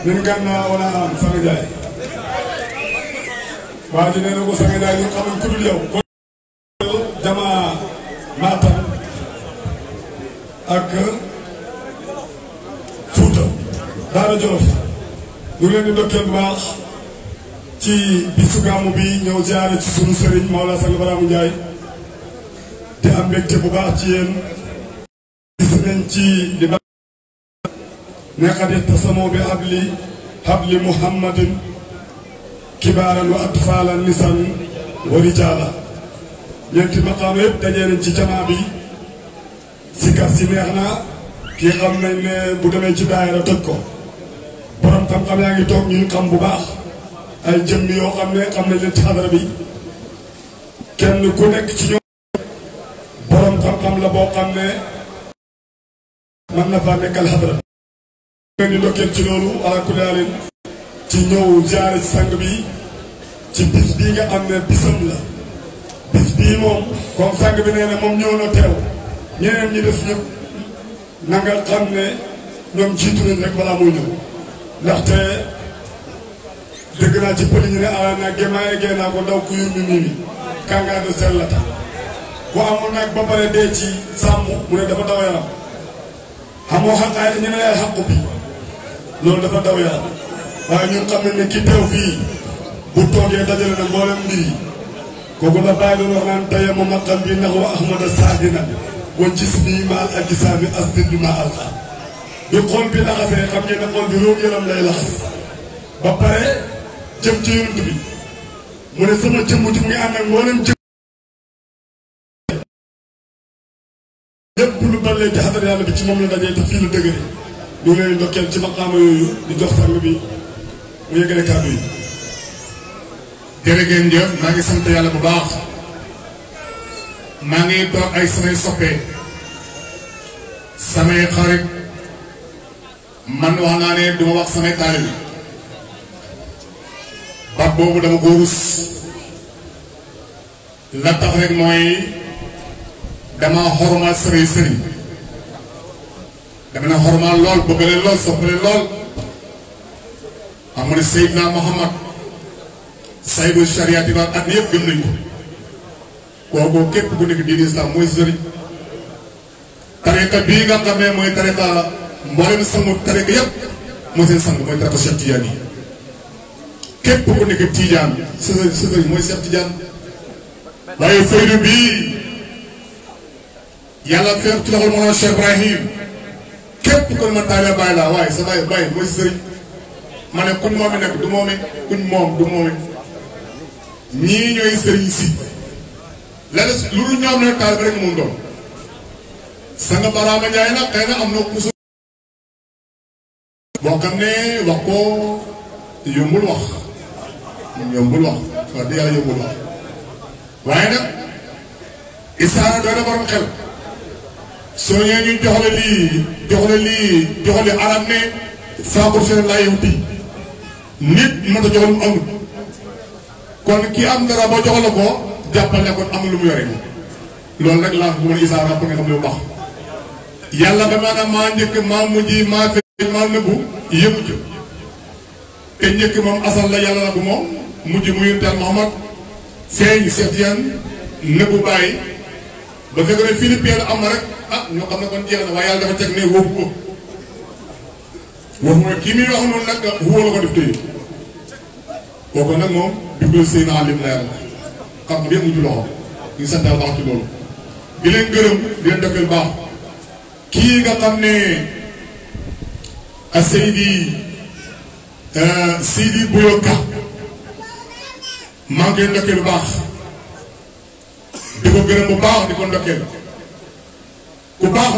ñun gànnaaw wala Sanga Ndiaye waa ji nee na ko Sanga Ndiaye ñu xamuñ ku dul yow. Jama Matam ak Fouta Daara Jolof ñu leen di ndokkeel bu baax ci bisu gàmmu bi ñëw ziare ci sunu sëriñ Mawla Sang Baraamu Ndiaye te am mbégte bu baax ci yéen. gis nañ ci li neqad tasamoo bi habli muhammadin kibaaran wa atfaalan nisan wa rijaala ñeenti maqaama yëpp dajee nañ ci jamaa bi sikar si neex na kii xam nañ ne bu demee ci daayira toj ko borom xam-xam yaa ngi toog ñuy xam bu baax ay jëmmi yoo xam ne xam nañ leen ci xadara bi kenn ku nekk ci ñoom borom xam-xam la boo xam ne mën na faa nekkal xadara ngeen di ndokkeel ci loolu ala kulli haalin ci ñëw ziare sang bi ci bis bii nga xam ne bisam la bis bii moom comme sang bi nee na moom ñëw na teew ñeneen ñi def ñëpp na nga xam ne ñoom jiitu nañ rek balaa muy ñëw ndaxte dëgg naa ci pëli ñu ne ala na gémaaye gee naa ko ndaw ku yur mi mii kàngaa de sellata bu amul nag ba pare dee ci sàmm mu ne dafa daw yaram xamoo xaqaay ñu ne yaay xaqu bi loolu dafa daw yaram waaye ñun xam nañ ne ki teew fii bu toogee dajale na mboolem mbir yi kooku la bàyyi doon wax naan teye ma maqam bi ndax wa ahmada saadina wa gis bii maal ak gisaami asdid bi maa alxa bi xol bi laxasee xam ngeen ne xol bi róog yaram lay laxas ba pare jëm ci yonent bi mu ne sama jëmm ji mu ngi ànd ak mboolem jëm lépp lu balee ci xadar yàlla bi ci moom la dajee te fii la dëgëre ñu ngi leen ndokkeel ci maqaama yooyu di jox sang bi mu yëgale kàddu yi. jërëgeen jëf maa ngi sant yàlla bu baax maa ngi toog ay samay soppe samay xarit man wax naa ne duma wax samay taalibe ba boobu dama ko rus la tax rek mooy dama xormaal samay sëriñ dama ne xormaal lool bëgg leen lool sopp leen lool xam nga ne Seydina Muhammad saybu shariati ba at yëpp gëm nañ ko kooku képp ku nekk diine islam mooy sëriñ tariqa bii nga xam ne mooy tariqa mboolem sangu tariqa yëpp mooy seen sang mooy tariqa Cheikh Tidiane yi képp ku nekk Tidiane sa sëriñ mooy Cheikh Tidiane waaye faydu bii yàlla feer ci loxol moo Cheikh Ibrahim képp ku ne ma taale bàyyi laa waaye sa bàyyi mooy sëriñ ma ne kuñ moomi nekk du moomi kuñ moom du moomi ñii ñooy sëriñ si lenn lu dul ñoom ne taal ba rek mun doon Sanga Baraama Njaay nag xëy na am na kusu boo xam ne wax ko yombul wax wax di yàlla yombul wax waaye nag isaara doy na borom xel soo ñëwee ñu joxle arab ne 100% laa yow nit mën a joxal mu amul kon ki am dara boo joxal ko jàppal ne kon amul lu mu yore loolu rek laa bu ma isaara pour nga xam ne bu baax yàlla ba maanaam maa njëkk maa mujj maa feeñ maa nëbbu yëmu jë te njëkk moom asal la yàlla la bu moom mujj mu yuntal Muhammad feeñ Cheikh Tidiane nëbbu bàyyi ba fekk ne Philippe am na rek ñoo xam ne kon jeex na waaye yàlla dafa teg ne wóobu ko wax mooy kii muy wax noonu nag wóor la ko def tey kooku nag moom bibli sëy na alim la yàlla xam nga yëpp mu ci loxo ñu sant baax ci loolu di leen gërëm di leen defal baax kii nga xam ne a Seydi Buyo Ka maa ngi koy ndokkeel bu baax di ko gërëm bu baax di ko ndokkeel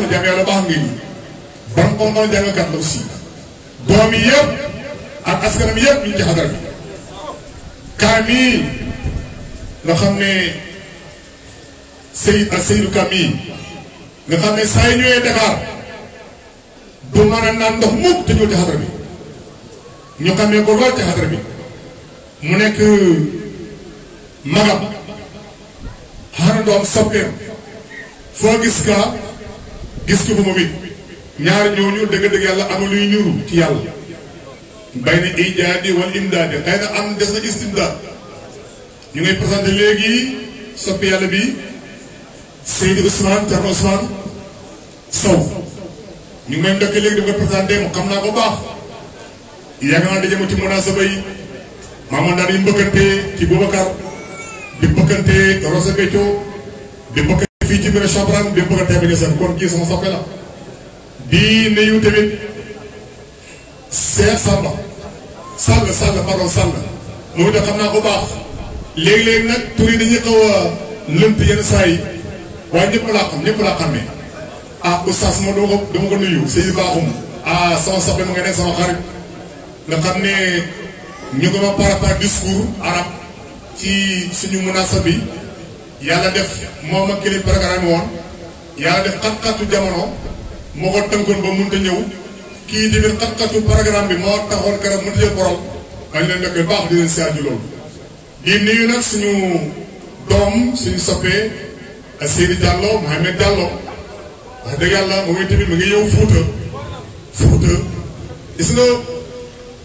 la jàmm yàlla baax ngi nii borom xam-xam jàngkat la aussi doom yi yëpp ak askanam yëpp ñu ci xadara bi kaam yi nga xam ne Seydou Kam yi nga xam ne saa yi ñëwee Dakar du mën a naan ndox mukk te ñëw ci xadara bi ñu xamee ko lool ci xadara bi mu nekk magam xana doom soppeem foo gis ka gis ko fa moom it ñaar ñooñu dëgg-dëgg yàlla amul luy ñuru ci yàlla bay na ijaadi wal imdaadi xëy na am des na istimdaad ñu ngay présenté léegi soppi yàlla bi Seydi Ousmane Thierno Ousmane Sow ñu ngi may ndokk léegi daf koy présenté mu xam naa ko baax yàgg naa daje ma ci munaasaba yi maamoon daal di mbëkkante ci Boubacar di mbëkkante Rosa Béthio di mbëkkante fii ci biir Chabran di mbëkkante bi Niassène kon kii sama soppe la di nuyu tamit Cheikh Sall pardon Sall moom itam xam naa ko baax léegi-léegi nag tur yi dañuy xaw a lënt yenn saa yi waaye ñëpp laa xamee ah oustaz moom dama ko nuyu Seydou Bakhoum ah sama soppe mu nga ne sama xarit nga xam ne ñu ko ma par discours arab ci suñu munasab bi yàlla def moom ak kële programme woon yàlla def xat-xatu jamono moo ko tënkoon ba mënut a ñëw kii tamit xat-xatu programme bi moo taxoon keroog mënut a jël borom dañ leen nekk baax di leen siyaaju loolu. di nuyu nag suñu doom suñu soppee Seydi Diallo Mohamed Diallo wax dëgg yàlla moom tamit mu ngi ñëw Fuuta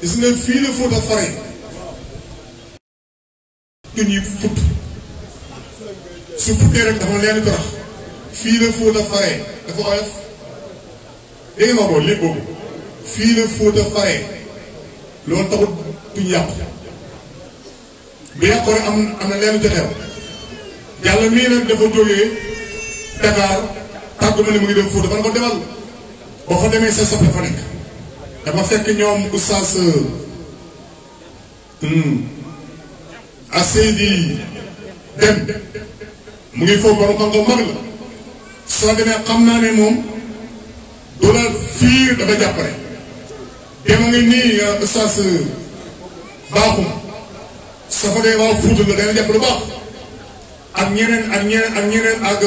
gis nga fii la Fuuta fare ñu ñuy fut su futtee rek dafa leen torox fii la Fuuta fare dafa oyof dégg nga ma boobu léegi boobu fii la Fuuta fare loolu taxut tuñ yàqu bu yàqoo rek am na leen joxew yàlla mii nag dafa jógee Dakar tàggu ma ne mu ngi dem Fuuta ba na ko demal boo fa demee sa soppe fa nekk dafa fekk ñoom oustaz a Seydi dem mu ngi foofu borom xam-xam mag la soo demee xam naa ne moom du la fiir dafa jàppale dema ngi nii oustaz Bakhoum soo fa dee waa Fuuta la dana jàpp lu baax ak ñeneen ak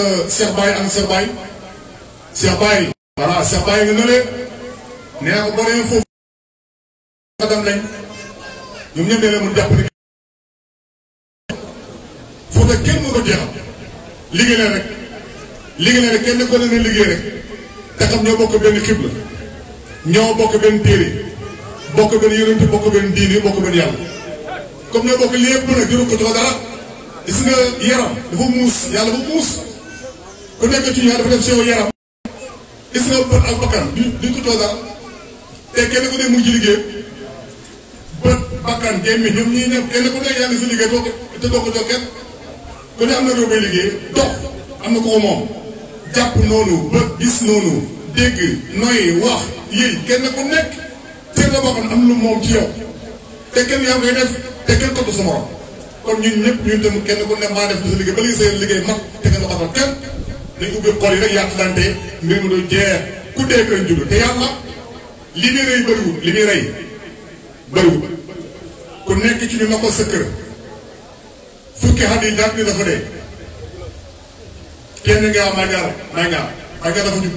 Cheikh Baye voilà Cheikh Baye nga nële nee na ko boo demee foofu xadam lañ ñoom ñëpp la mun jàpp ni Fuuta kenn mu ko jeexal liggéey leen rek kenn ko leen liggéey rek te xam ñoo bokk benn xibla ñoo bokk benn téere bokk benn yonent bokk benn diini bokk benn yàlla comme ñoo bokk lépp nag jëru ko jox dara gis nga yaram dafa muus yàlla dafa muus ku nekk ci ñaar dafa def sew yaram gis nga bët ak bakkan duñ ko jox dara te kenn ku ne mu ngi ci liggéey bët bakkan gémmi ñoom ñii ñëpp kenn ku nekk yaa ngi si liggéey te doo ko jox kenn ku ne am na réew bay liggéey dox am na ko moom jàpp noonu bët gis noonu dégg noy wax yëy kenn ku nekk cër la boo xam ne am lu moom ci yow te kenn yaa ngi koy def te kenn ko sa morom kon ñun ñëpp ñun tam kenn ku ne maa def sa liggéey ba léegi seen liggéey mat te kenn xatal kenn dañ ubbi xol yi rek yàqlante mbir mu doon jeex ku dee koy judd te yàlla li muy rëy bëriwul ku nekk ci ñu na ko sa kër fukki xat yi ñaat ni dafa dee kenn nga am maa ngaa dafa judd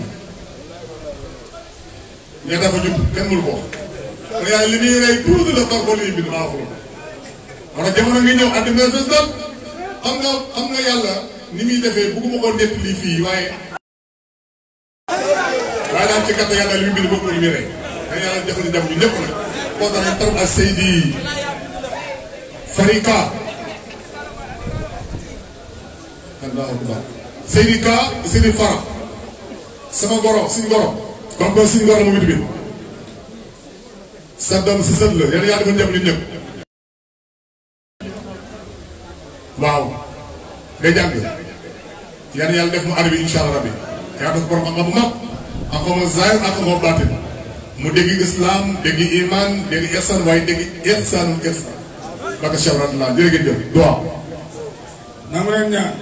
nga dafa judd kenn mënu ko wax te yàlla li muy rëy tuuti la tar boo lii bind maa xuloo wala jamono ngi ñëw àddina fees dal xam nga yàlla ni muy defee bëgguma ko nett lii fii waaye daal ci gàtt yàlla li muy bind bokkul li muy rey dañ yàlla defal ni jàmm ñu ñëpp nag koo tax ne taram ak Seydi Farika Allahu akbar Seydi Fara sama goro suñu goro comme que suñu goro moom it bi sa doom si sët la yàlla yaa defal jàmm ñun ñëpp waaw day jàng yàlla def mu ànd bi incha allah rabbi yaa def borom xam-xam bu mag ak xaw ma zaahir ak xaw ma baatin mu dégg islam dégg iman dégg ihsan waaye dégg ihsan baka Cheikh Radullah jërëjëf doa nangu leen ñaan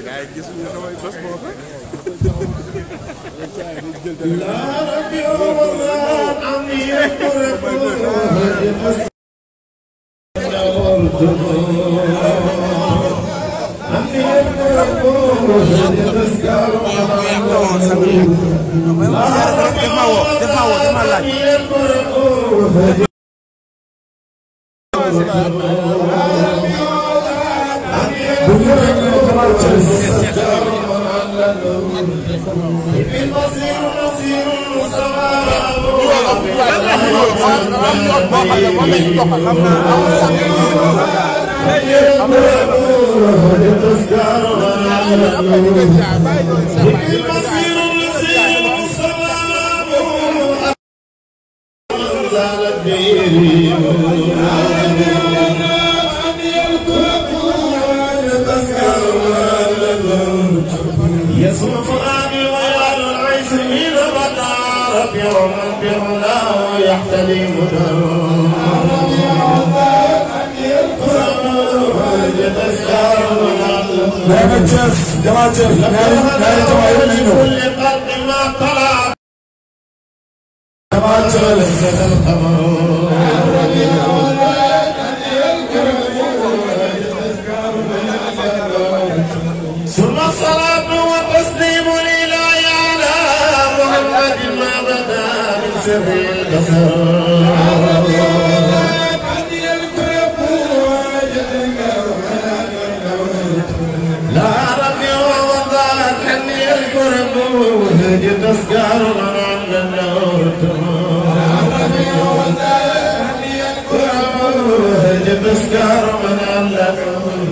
gaay gisuñu samay bés boobu يصرف آبي ويال العيس من بدا ربي ومن بالله يحتلي مدر نعم جاس جماعة جاس نعم كل قلب ما طلع جماعة جاس ثم الصلاة والتسليم لله على محمد ما بدا من سر البصر لا ربي ووضعت حني الكرب وهدي تسكر من عند النوت وهدي تسكر من عند النوت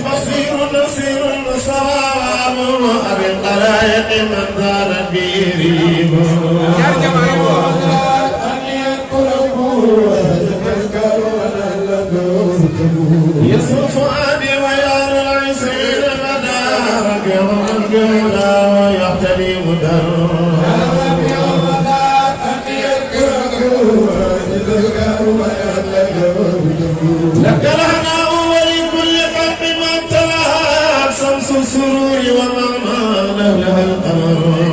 بصير نصير صواب أبي القلائق من دار بيريب يصرف أبي ويار العسير مدارك ومن قولا ويحتلي مدر لك الهناء ولكل قلب ما امتلأ شمس السرور ومعمى لها القمر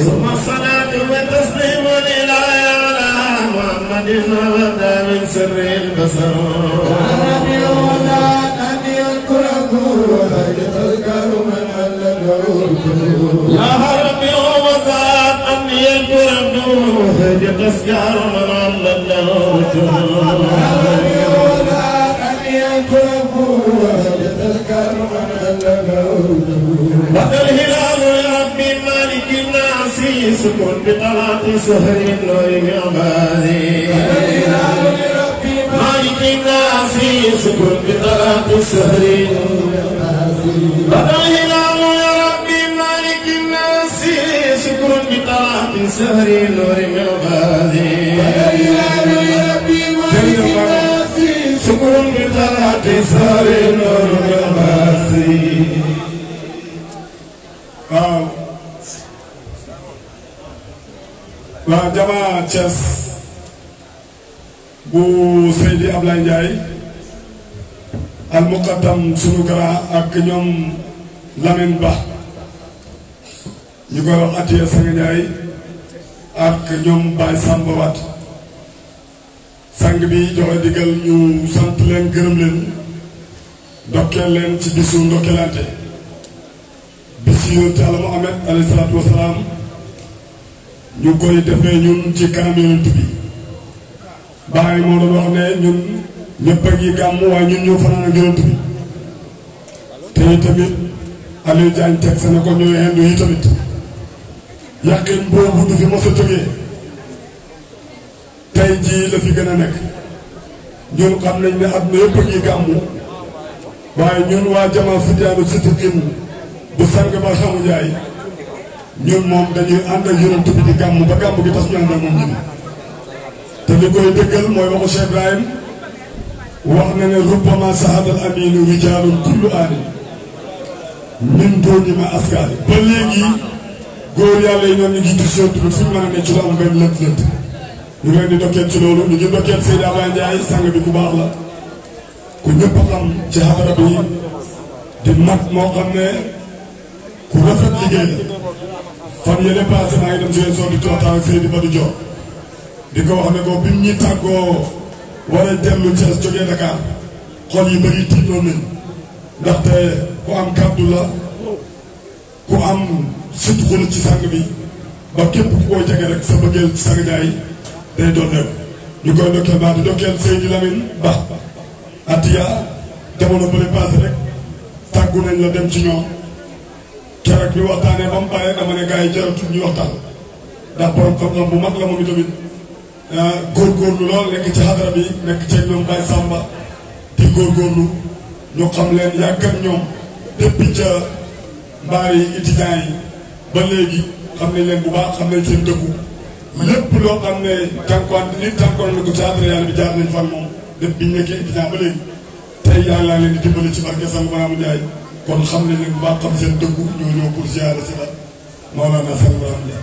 ثم الصلاة والتسليم لله على محمد وبدا من سر البصر يا ربي ووضعت أمني الكرم هدي تسكر من عند النوت بدر الهلال يا ربي مالك الناس سكن بطلعة سهر النور بعبادي مالك الناس سكن بطلعة سهر بدر الهلال يا ربي مالك الناس سكن بطلعة سهر النور بعبادي شكر بطلعة سهر النور بعبادي waaw jamaa Thiès bu Seydi Ablaye Ndiaye al muqaddam sunu grand ak ñoom Lamine Ba ñu koy wax Atiya Sang Ndiaye ak ñoom Baye Samba Wat sang bi joxe digal ñu sant leen gërëm leen ndokkeel leen ci bisu ndokkelante bisu yonent Yàlla Muhammad alayhi salaatu wasalaam ñu koy defee ñun ci kanam yonent bi Baay moo doon wax ne ñun ñëpp a ngi gàmm waaye ñun ñoo fanaan ak yonent bi te tamit Aliou Diagne teg sa ne ko ñooy hindu yi tamit yàqin boobu du fi mos a jógee tey jii la fi gën a nekk ñun xam nañ ne àdduna yëpp a ngi gàmm waaye ñun waa jamaa Fidiane Siddiqine bu sang ba xamu Njaay ñun moom dañuy ànd ak yonent bi di gàmm ba gàmm gi tax ñu ànd ak moom ñun te li koy dëggal mooy waxu Cheikh Ibrahim wax na ne rubbama sahadal aminu rijaalun kullu aani min dooni ma askaari ba léegi góor yàlla yi ñoom ñu ngi gis yonent bi fu ñu mën a ne ci lu am benn lënt-lënt ñu ngi leen di dokkeel ci loolu ñu ngi dokkeel Seydi Ablaye Ndiaye sang bi ku baax la ku ñëpp a xam ci xadara bi di mag moo xam ne ku rafet liggéey la fan yële passé maa ngi dem si leen soo di waxtaan ak Seydi Badou Dior di ko wax ne ko bi ñuy tàggoo war a dellu Thiès jógee Dakar xol yi bëri tiitoon nañ ndaxte ku am kàddu la ku am surtout ci sang bi ba képp ku koy jege rek sa bëggeel ci sang jaay day doon rek ñu koy dokkeel baax di dokkeel Seydi Lamine Ba Atiya jamono bële passé rek tàggu nañ la dem ci ñoom keroog ñu waxtaanee ba mu bàyyee dama ne gars yi jaratul ñu waxtaan ndax borom xam-xam bu mag la moom itamit góorgóorlu lool nekk ci xadara bi nekk ceeg ñoom Baye Samba di góorgóorlu ñu xam leen yàgg ak ñoom depuis ca mbaari étudiants yi ba léegi xam nañ leen bu baax xam nañ seen dëkku lépp loo xam ne tànkoon nit tànkoon na ko ci xadara yàlla bi jaar nañ fan moom depuis biñ nekkee étudiant ba léegi tey yàlla leen di dimbali ci barke Sang Mamadou Ndiaye kon xam nañ leen bu baax xam seen dëkku ñoo ñëw pour ziyaare si la Mawlana Sang Mamadou Ndiaye.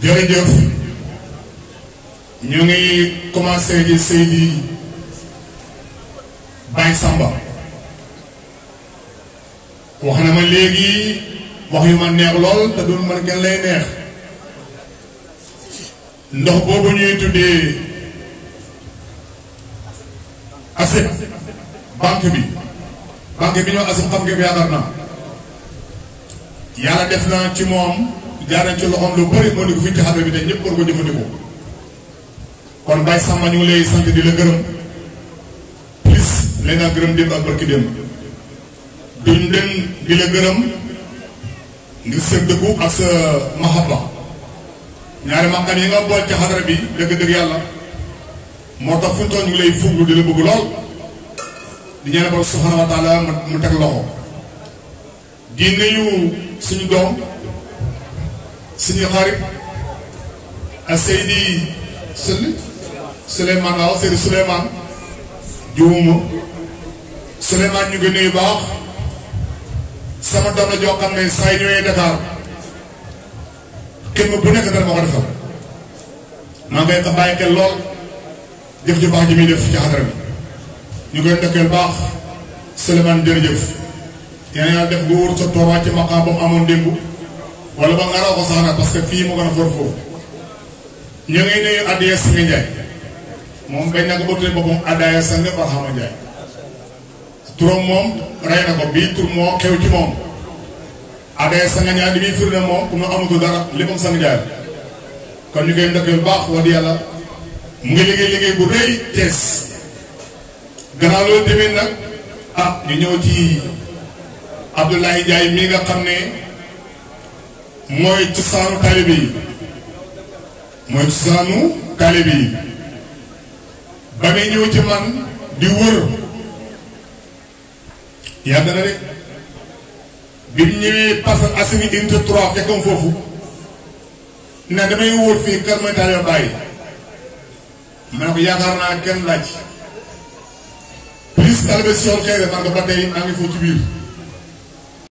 jërëjëf ñu ngi commencé di Seydi Baye Samba wax na ma léegi wax yu ma neex lool te du man gën lay neex ndox boobu ñuy tuddee ASEP banque bi ñoo ASEP xam nga yaakaar naa yàlla def na ci moom jaar nañ ci loxoom lu bëri moo di ko fii ci xadra bi te ñëpp war ko jëfandikoo kon Baye Samba ñu ngi lay sant di la gërëm plus leen a gërëm démb ak barki démb duñ den di la gërëm ngir sa dëggu ak sa mahabba ñaari maqam yi nga bool ci xadara bi dëgg-dëgg yàlla moo tax fu ñu toll ñu ngi lay fuglu di la bëgg lool di ñaan borom subhanahu wa taala mu teg loxo di nuyu suñu doom suñu xarit ak Seydi Souleymane waaw Seydi Souleymane juuma Souleymane ñu ngi nuyu baax sama doom la joo xam ne saa yi ñëwee Dakar kenn bu nekk dara moo ko defal maa ngi koy bàyyi xel lool jëf ju baax ji muy def ci xadara bi ñu koy ndokkeel baax Souleymane jërëjëf yéen yàlla def nga wóor sa toorwaa ci maqaam ba mu amoon démb wala ba nga raw ko sax nag parce que fii moo gën a for foofu ñu ngi nuyu Addiya Sang Ndiaye moom bañ na ko ba tuddee boppam Addiya Sang Barhama Ndiaye turam moom rey na ko bii tur moo xew ci moom Addiya Sang Ndiaye li muy firnde moom ku mu amatul dara léppam Sang Ndiaye kon ñu koy ndokkeel baax wax di yàlla mu ngi liggéey bu rëy Thiès gannaaw loolu tamit nag ñu ñëw ci Abdoulaye Ndiaye mii nga xam ne mooy cosaanu taalibe yi ba muy ñëw ci man di wër yàgg na de bi mu ñëwee Parcelles Assainies unité 3 fekkoon foofu ne damay wër fii kër mooy taalibe Baay ma ne ko yaakaar naa kenn laaj plus taalibe Cheikh Xeyre man ko ba tey maa ngi foofu ci biir